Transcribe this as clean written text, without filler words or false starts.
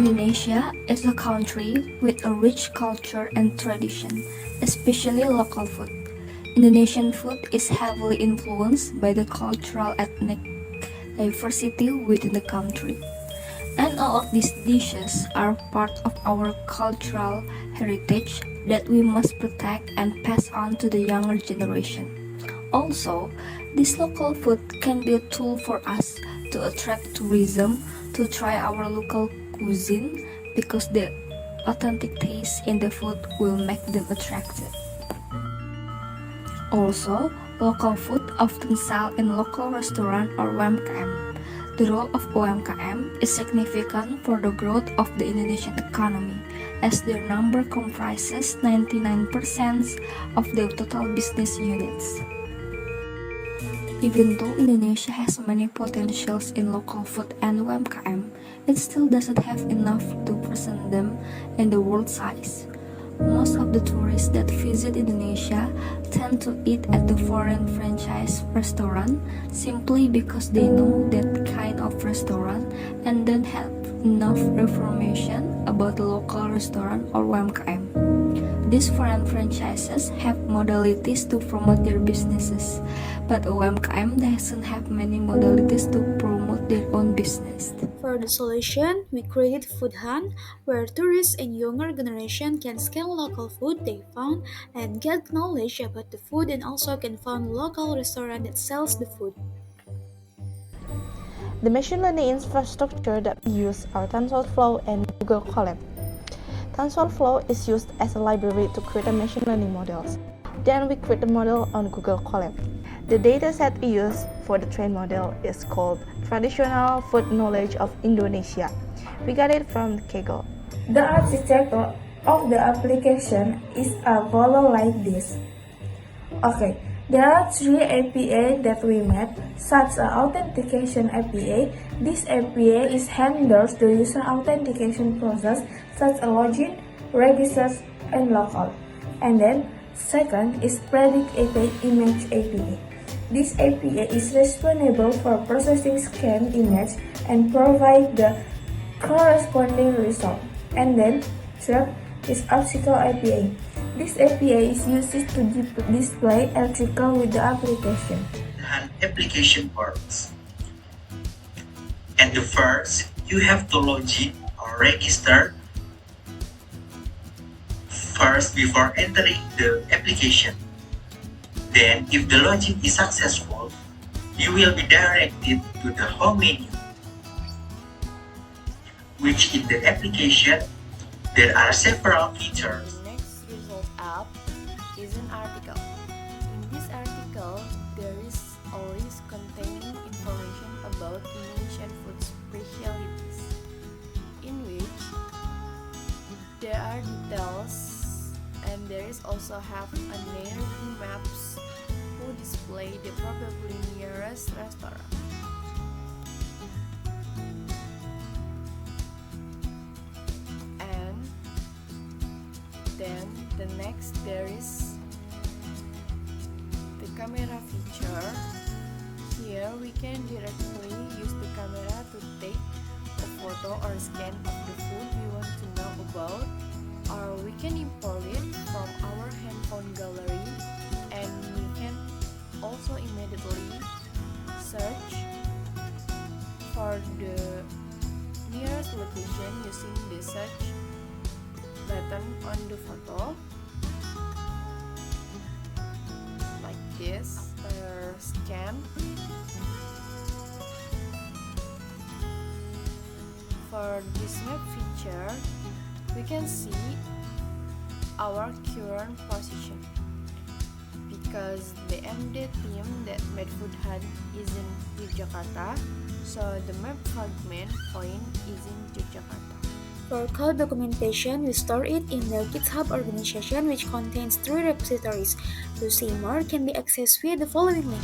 Indonesia is a country with a rich culture and tradition, especially local food. Indonesian food is heavily influenced by the cultural ethnic diversity within the country. And all of these dishes are part of our cultural heritage that we must protect and pass on to the younger generation. Also, this local food can be a tool for us to attract tourism, to try our local cuisine, because the authentic taste in the food will make them attractive. Also, local food often sold in local restaurant or UMKM. The role of UMKM is significant for the growth of the Indonesian economy, as their number comprises 99% of the total business units. Even though Indonesia has many potentials in local food and UMKM, it still doesn't have enough to present them in the world size. Most of the tourists that visit Indonesia tend to eat at the foreign franchise restaurant simply because they know that kind of restaurant and don't have enough information about the local restaurant or UMKM. These foreign franchises have modalities to promote their businesses, but UMKM doesn't have many modalities to promote their own business. For the solution, we created FoodHunt, where tourists and younger generation can scan local food they found and get knowledge about the food, and also can find local restaurant that sells the food. The machine learning infrastructure that we use are TensorFlow and Google Colab. TensorFlow is used as a library to create a machine learning models. Then we create the model on Google Colab. The dataset we use for the trained model is called Traditional Food Knowledge of Indonesia. We got it from Kaggle. The architecture of the application is a follow like this. Okay, there are three API that we made, such as Authentication API. This API handles the user authentication process, such as login, register, and logout. And then, second is Predict API Image API. This API is responsible for processing scanned image and provide the corresponding result. And then, third is Optical API. This API is used to display article with the application. And application works. And the first, you have to log in or register first before entering the application. Then, if the login is successful, you will be directed to the home menu, which in the application, there are several features. The next result app is an article. In this article, there is a list containing information about Indonesian food specialties, in which there are details, and there is also have a neighborhood maps who display the probably nearest restaurant. And then the next there is the camera feature. Here we can directly use the camera to take a photo or scan of the food we want to know about, or we can import it from our handphone gallery, and we can also immediately search for the nearest location using the search button on the photo, like this, or scan. For this map feature, we can see our current position, because the MD team that made FoodHunt is in Yogyakarta, so the map fragment point is in Yogyakarta. For code documentation, we store it in the GitHub organization, which contains 3 repositories. To see more can be accessed via the following link.